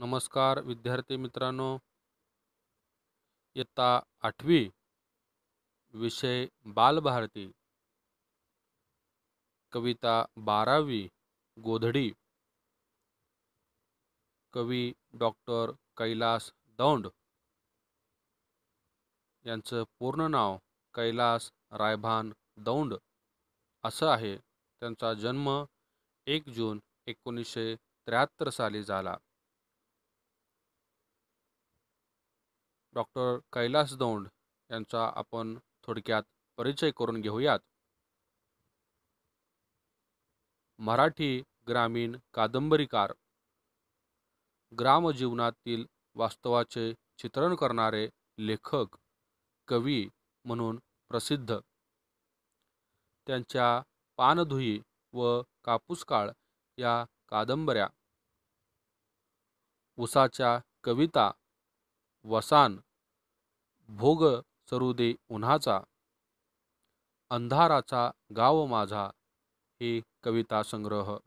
नमस्कार विद्यार्थी मित्रांनो. इयत्ता 8वी विषय बालभारती, कविता 12वी गोधडी. कवी डॉक्टर कैलास दौंड यांचं पूर्ण नाव कैलास रायभान दौंड असं आहे. त्यांचा जन्म 1 जून 1973 साली झाला. डॉक्टर कैलास दौंड यांचा आपण थोडक्यात परिचय करून घेऊयात. मराठी ग्रामीण कादंबरीकार, ग्रामजीवनातील वास्तवाचे चित्रण करणारे लेखक, कवी म्हणून प्रसिद्ध. त्यांच्या पानधुई व कापूसकाळ या कादंबऱ्या, उसाच्या कविता, वसान, भोग सरुदे उन्हाचा, अंधाराचा गाव माझा हे कविता संग्रह,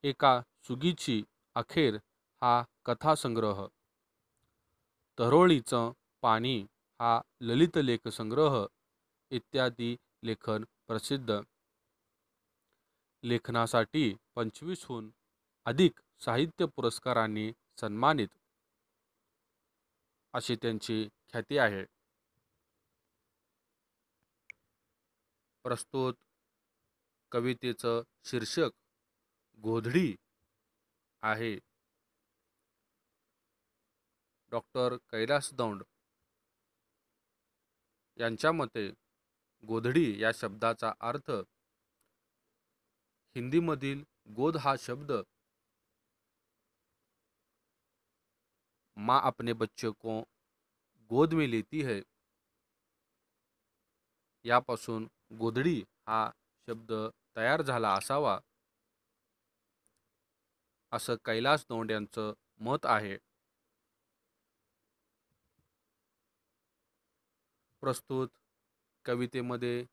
एका सुगीची अखेर हा कथासंग्रह, तरोळीचं पाणी हा ललित लेख संग्रह इत्यादी लेखन प्रसिद्ध. लेखनासाठी 25हून अधिक साहित्य पुरस्कारांनी सन्मानित अशी त्यांची ख्याती आहे. प्रस्तुत कवितेचं शीर्षक गोधडी आहे. डॉक्टर कैलास दौंड यांच्या मते गोधडी या शब्दाचा अर्थ हिंदीमधील गोद हा शब्द माँ अपने बच्चे को गोद में लेती है यापासून गोधडी हा शब्द तयार झाला असावा असं कैलास दौंड यांचं मत आहे. प्रस्तुत कवितेमध्ये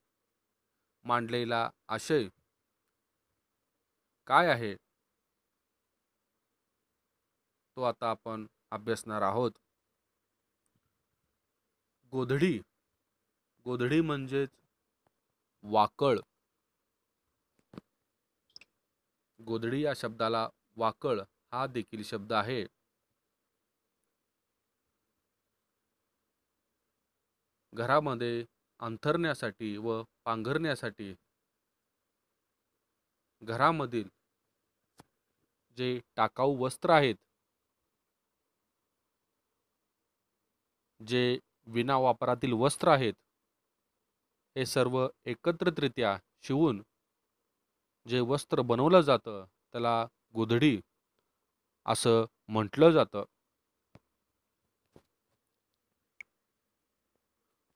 मांडलेला आशय काय आहे तो आता आपण अभ्यासणार आहोत. गोधडी, गोधडी म्हणजेच वाकळ. गोधडी या शब्दाला वाकळ हा देखील शब्द आहे. घरामध्ये अंथरण्यासाठी व पांघरण्यासाठी घरामधील जे टाकाऊ वस्त्र आहेत, जे विना वापरातील वस्त्र आहेत, हे सर्व एकत्रितरित्या शिवून जे वस्त्र बनवलं जातं त्याला गोधडी असं म्हटलं जातं.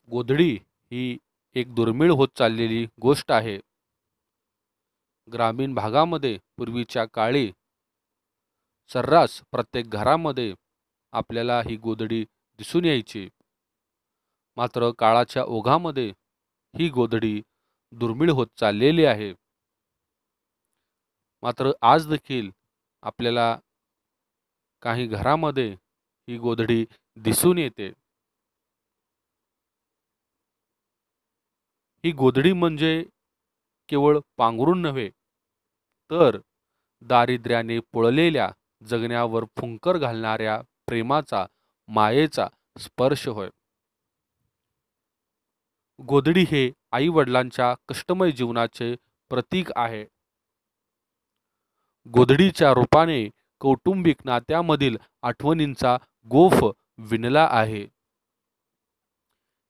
गोधडी ही एक दुर्मिळ होत चाललेली गोष्ट आहे. ग्रामीण भागामध्ये पूर्वीच्या काळी सर्रास प्रत्येक घरामध्ये आपल्याला ही गोधडी दिसून यायची. मात्र काळाच्या ओघामध्ये ही गोधडी दुर्मिळ होत चाललेली आहे. मात्र आज देखील आपल्याला काही घरामध्ये ही गोधडी दिसून येते. ही गोधडी म्हणजे केवळ पांघरून नव्हे तर दारिद्र्याने पोळलेल्या जगण्यावर फुंकर घालणाऱ्या प्रेमाचा, मायेचा स्पर्श होय. गोधडी हे आई वडिलांच्या कष्टमय जीवनाचे प्रतीक आहे. गोधडीच्या रूपाने कौटुंबिक नात्यामधील आठवणींचा गोफ विणला आहे.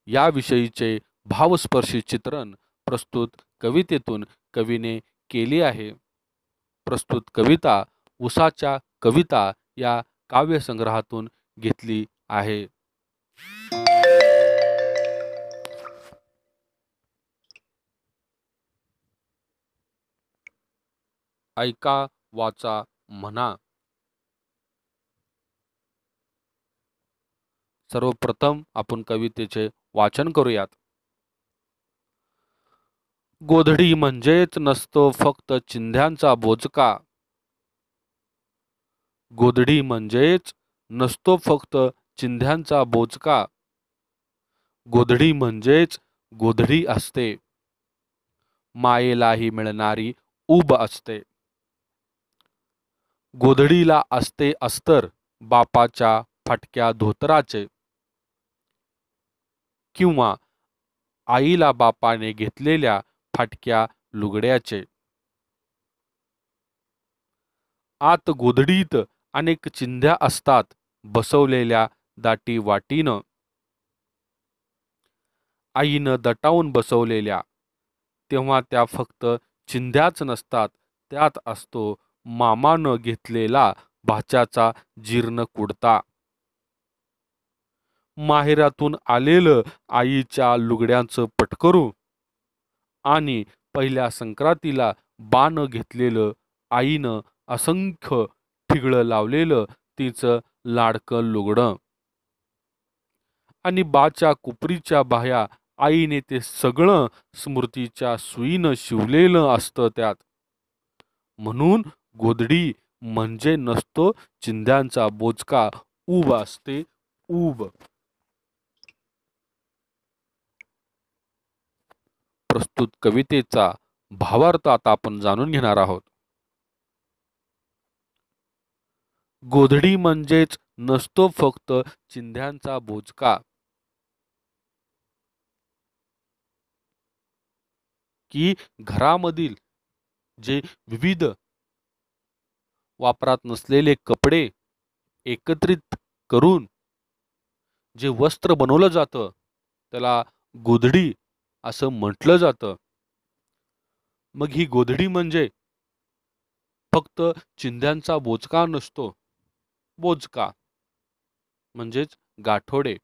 याविषयीचे भावस्पर्शी चित्रण प्रस्तुत कवितेतून कवीने केले आहे. प्रस्तुत कविता उसाच्या कविता या काव्यसंग्रहातून घेतली आहे. ऐका, वाचा, म्हणा. सर्वप्रथम आपण कवितेचे वाचन करूयात. गोधडी म्हणजेच नसतो फक्त चिंध्यांचा बोचका, गोधडी म्हणजेच नसतो फक्त चिंध्यांचा बोचका, गोधडी म्हणजेच गोधडी असते, मायेलाही मिळणारी ऊब असते. गोधडीला असते अस्तर बापाच्या फाटक्या धोतराचे, किंवा आईला बापाने घेतलेल्या फाटक्या लुगड्याचे. आत गोधडीत अनेक चिंध्या असतात बसवलेल्या दाटी वाटीनं, आईनं दटावून बसवलेल्या. तेव्हा त्या फक्त चिंध्याच नसतात, त्यात असतो मामानं घेतलेला भाच्याचा जीर्ण कुडता. माहेरातून आलेलं आईच्या लुगड्यांचं पटकरू, आणि पहिल्या संक्रांतीला बानं घेतलेलं आईनं असंख्य ठिगळं लावलेलं तिचं लाडकं लुगडं, आणि बाच्या कुपरीच्या बाह्या आईने ते सगळं स्मृतीच्या सुईनं शिवलेलं असतं त्यात. म्हणून गोधडी म्हणजे नसतो चिंध्यांचा बोचका, ऊब असते ऊब. प्रस्तुत कवितेचा भावार्थ आता आपण जाणून घेणार आहोत. गोधडी म्हणजेच नसतो फक्त चिंध्यांचा बोचका, की घरामधील जे विविध वापरात नसलेले कपडे एकत्रित करून जे वस्त्र बनवलं जातं त्याला गोधडी असं म्हटलं जातं. मग ही गोधडी म्हणजे फक्त चिंध्यांचा बोचका नसतो, बोचका म्हणजेच गाठोडे.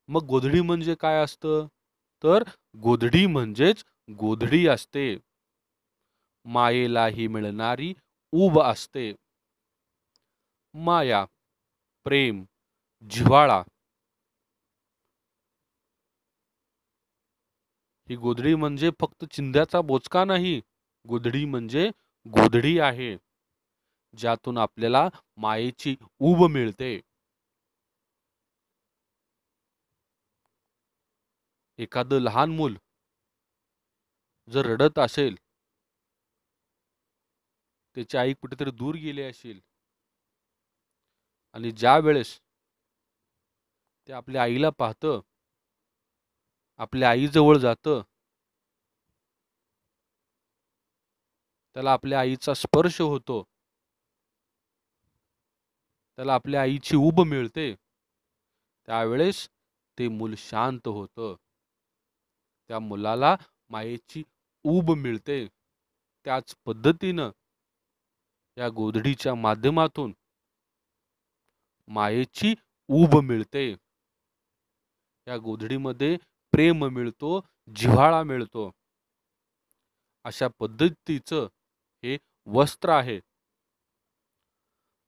मग गोधडी म्हणजे काय असतं, तर गोधडी म्हणजेच गोधडी असते, मायेलाही मिळणारी ऊब असते. माया, प्रेम, जिव्हाळा, ही गोधडी म्हणजे फक्त चिंध्याचा बोचका नाही, गोधडी म्हणजे गोधडी आहे, ज्यातून आपल्याला मायेची ऊब मिळते. एखादं लहान मूल जर रडत असेल, त्याची आई कुठेतरी दूर गेली असेल, आणि ज्या वेळेस ते आपल्या आईला पाहतं, आपल्या आईजवळ जातं, त्याला आपल्या आईचा स्पर्श होतो, त्याला आपल्या आईची ऊब मिळते, त्यावेळेस ते मूल शांत होतं. त्या मुलाला मायेची ऊब मिळते. त्याच पद्धतीनं या गोधडीच्या माध्यमातून मायेची ऊब मिळते. या गोधडीमध्ये प्रेम मिळतो, जिव्हाळा मिळतो. अशा पद्धतीचं हे वस्त्र आहे.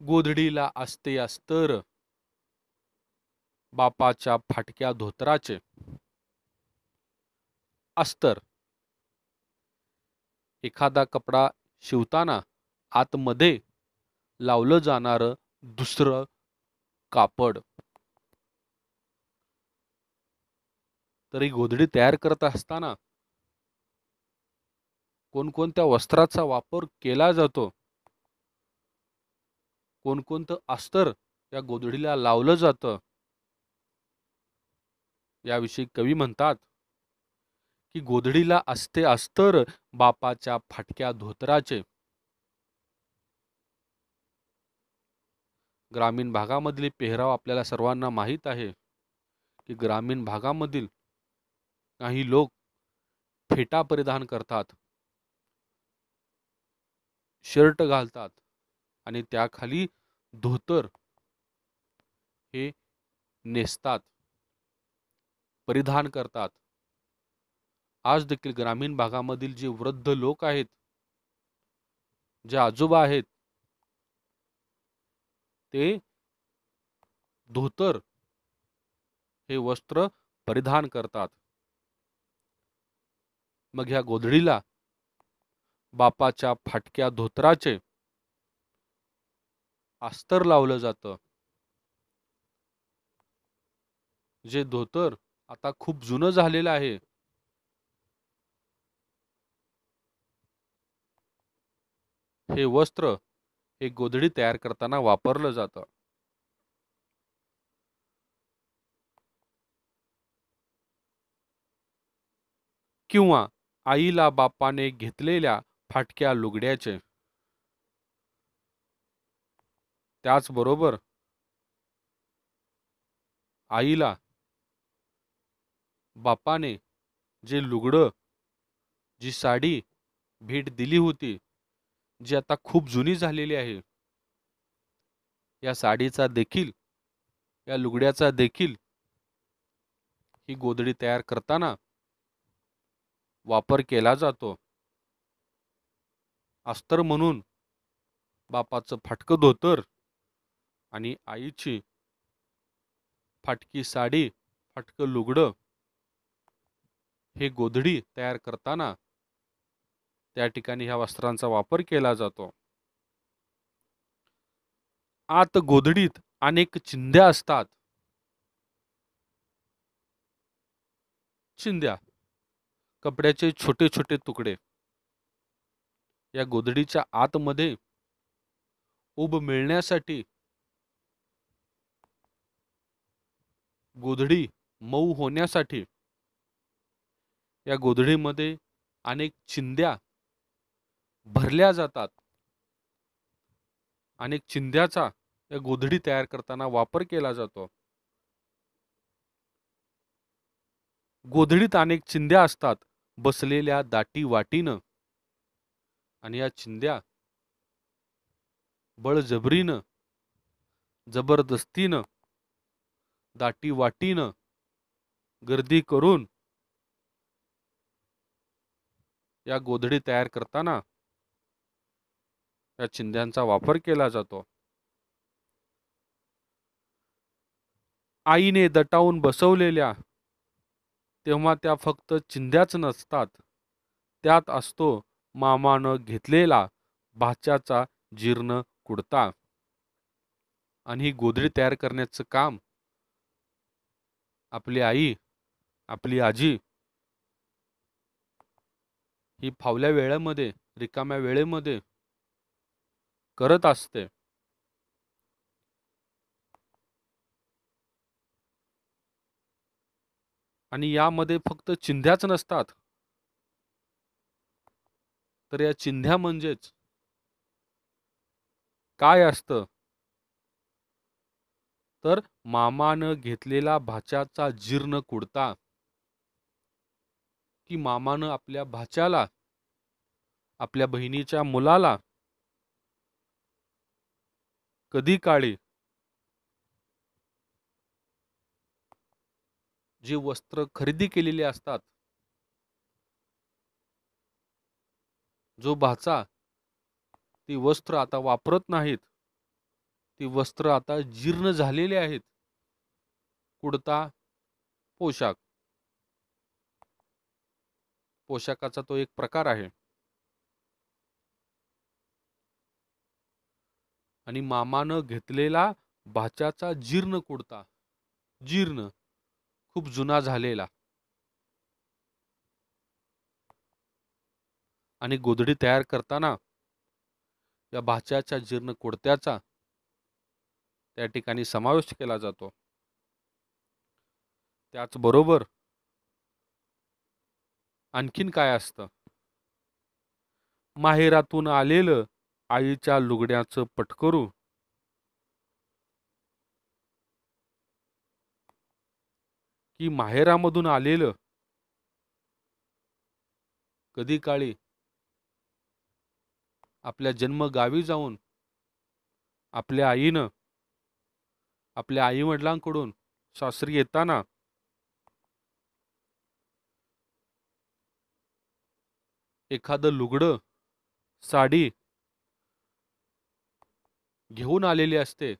गोधडीला असते अस्तर बापाच्या फाटक्या धोतराचे. अस्तर, एखादा कपडा शिवताना आतमध्ये लावलं जाणारं दुसरं कापड. तरी गोधडी तयार करत असताना कोणकोणत्या वस्त्राचा वापर केला जातो, कोणकोणतं अस्तर या गोधडीला लावलं जातं, याविषयी कवी म्हणतात की गोधडीला असते अस्तर बापाच्या फाटक्या धोतराचे. ग्रामीण भागामधील पेहराव आपल्याला सर्वांना माहीत आहे की ग्रामीण भागामधील काही लोक फेटा परिधान करतात, शर्ट घालतात, आणि त्याखाली धोतर हे नेसतात, परिधान करतात. आज देखील ग्रामीण भागामधील जे वृद्ध लोक आहेत, जे आजोबा आहेत, ते धोतर हे वस्त्र परिधान करतात. मग ह्या गोधडीला बापाच्या फाटक्या धोतराचे अस्तर लावलं जातं. जे धोतर आता खूप जुनं झालेलं आहे. हे वस्त्र हे गोधडी तयार करताना वापरलं जातं. किंवा आईला बापाने घेतलेल्या फाटक्या लुगड्याचे. त्याचबरोबर आईला बापाने जे लुगडं, जी साडी भेट दिली होती, जी आता खूप जुनी झालेली आहे, या साडीचा देखील, या लुगड्याचा देखील ही गोधडी तयार करताना वापर केला जातो. अस्तर म्हणून बापाचं फाटकं धोतर आणि आईची फाटकी साडी, फाटकं लुगडं हे गोधडी तयार करताना त्या ठिकाणी ह्या वस्त्रांचा वापर केला जातो. आत गोधडीत अनेक चिंध्या असतात. चिंध्या, कपड्याचे छोटे छोटे तुकडे या गोधडीच्या आतमध्ये उब मिळण्यासाठी, गोधडी मऊ होण्यासाठी या गोधडीमध्ये अनेक चिंध्या भरल्या जातात. अनेक चिंध्याचा या गोधडी तयार करताना वापर केला जातो. गोधडीत अनेक चिंध्या असतात बसलेल्या दाटी वाटीनं, आणि या चिंध्या बळजबरीनं, जबरदस्तीनं, दाटी वाटीनं गर्दी करून या गोधडी तयार करताना या चिंध्यांचा वापर केला जातो. आईने दटावून बसवलेल्या तेव्हा त्या फक्त चिंध्याच नसतात, त्यात असतो मामानं घेतलेला भाच्याचा जीर्ण कुडता. आणि ही गोधडी तयार करण्याचं काम आपली आई, आपली आजी ही फावल्या वेळेमध्ये, रिकाम्या वेळेमध्ये करत असते. आणि यामध्ये फक्त चिंध्याच नसतात, तर या चिंध्या म्हणजेच काय असतं, तर मामानं घेतलेला भाच्याचा जीर्ण कुडता. की मामानं आपल्या भाच्याला, आपल्या बहिणीच्या मुलाला कधी काळी जे वस्त्र खरेदी केलेले असतात, जो भाचा ती वस्त्र आता वापरत नाहीत, ती वस्त्र आता जीर्ण झालेली आहेत, कुडता, पोशाख, पोशाखाचा तो एक प्रकार आहे. आणि मामानं घेतलेला भाच्याचा जीर्ण कुडता, जीर्ण खूप जुना झालेला, आणि गोधडी तयार करताना या भाच्याच्या जीर्ण कुडत्याचा त्या ठिकाणी समावेश केला जातो. त्याचबरोबर आणखीन काय असतं, माहेरातून आलेलं आईच्या लुगड्याचं पटकरू, की माहेरामधून आलेलं कधी काळी आपल्या जन्मगावी जाऊन आपल्या आईनं, आपल्या आईवडिलांकडून सासरी येताना एखादं लुगडं, साडी घेऊन आलेली असते,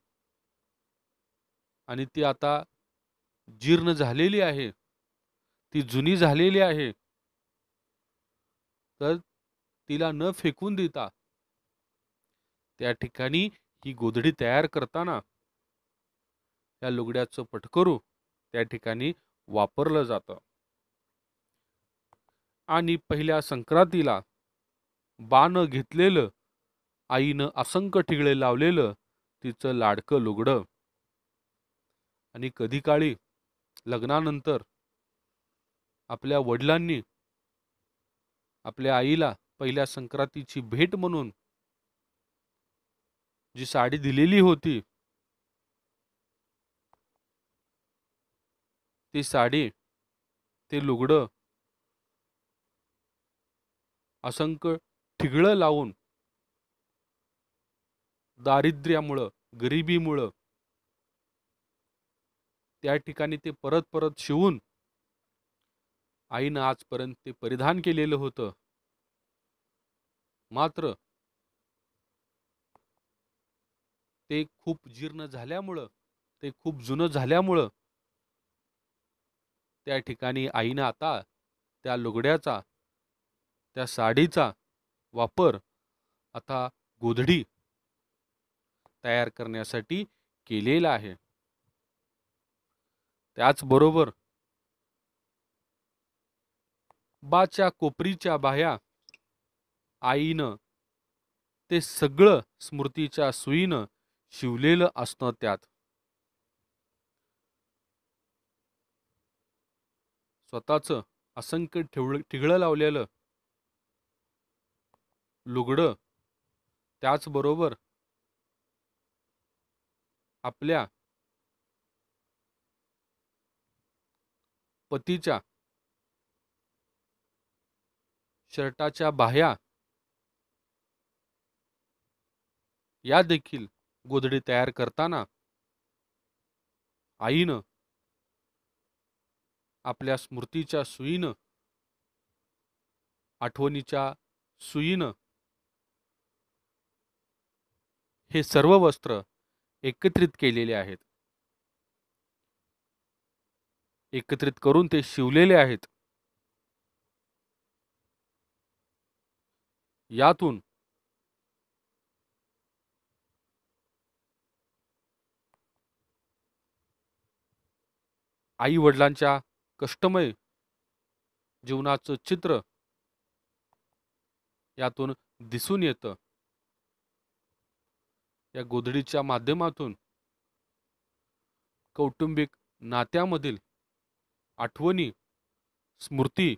आणि ती आता जीर्ण झालेली आहे, ती जुनी झालेली आहे, तर तिला न फेकून देता त्या ठिकाणी ही गोधडी तयार करताना या लुगड्याचं पटकरू त्या ठिकाणी वापरलं जातं. आणि पहिल्या संक्रांतीला बाण घेतलेलं, आईनं असंख्य ठिगळे लावलेलं तिचं लाडकं लुगडं, आणि कधी काळी लग्नानंतर आपल्या वडिलांनी आपल्या आईला पहिल्या संक्रांतीची भेट म्हणून जी साडी दिलेली होती, ती साडी, ते लुगडं असंख्य ठिगळं लावून दारिद्र्यामुळं, गरिबीमुळं त्या ठिकाणी ते परत परत शिवून आईनं आजपर्यंत ते परिधान केलेलं होतं. मात्र ते खूप जीर्ण झाल्यामुळं, ते खूप जुनं झाल्यामुळं त्या ठिकाणी आईनं आता त्या लुगड्याचा, त्या साडीचा वापर आता गोधडी तयार करण्यासाठी केलेला आहे. त्याचबरोबर बाच्या कोपरीच्या बाह्या आईनं ते सगळं स्मृतीच्या सुईनं शिवलेलं असतं. त्यात स्वतःचं असंख्य ठिगळं लावलेलं लुगडं, त्याचबरोबर आपल्या पतीच्या शर्टाच्या बाह्या या देखील गोधडी तयार करताना आईनं आपल्या स्मृतीच्या सुईनं, आठवणीच्या सुईनं हे सर्व वस्त्र एकत्रित केलेले आहेत. एकत्रित करून ते शिवलेले आहेत. यातून आई वडिलांच्या कष्टमय जीवनाचं चित्र यातून दिसून येतं. या गोधडीच्या माध्यमातून कौटुंबिक नात्यामधील आठवणी, स्मृती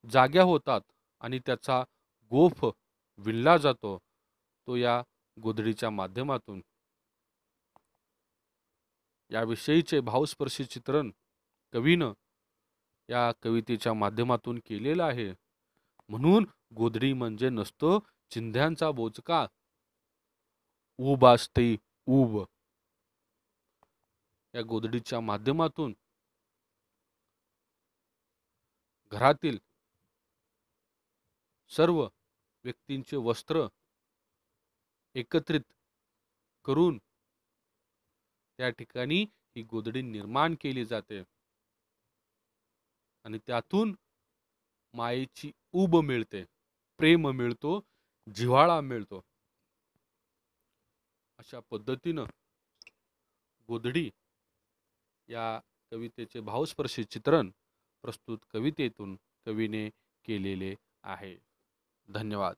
जाग्या होतात आणि त्याचा गोफ विणला जातो, तो या गोधडीच्या माध्यमातून. याविषयीचे भावस्पर्शी चित्रण कवीनं या कवितेच्या माध्यमातून केलेलं आहे. म्हणून गोधडी म्हणजे नसतो चिंध्यांचा बोचका, ऊब असते ऊब. या गोधडीच्या माध्यमातून घरातील सर्व व्यक्तींचे वस्त्र एकत्रित करून त्या ठिकाणी ही गोधडी निर्माण केली जाते आणि त्यातून मायेची ऊब मिळते, प्रेम मिळतो, जिव्हाळा मिळतो. अशा पद्धतीनं गोधडी या कवितेचे भावस्पर्शी चित्रण प्रस्तुत कवितेतून कवीने केलेले आहे. धन्यवाद.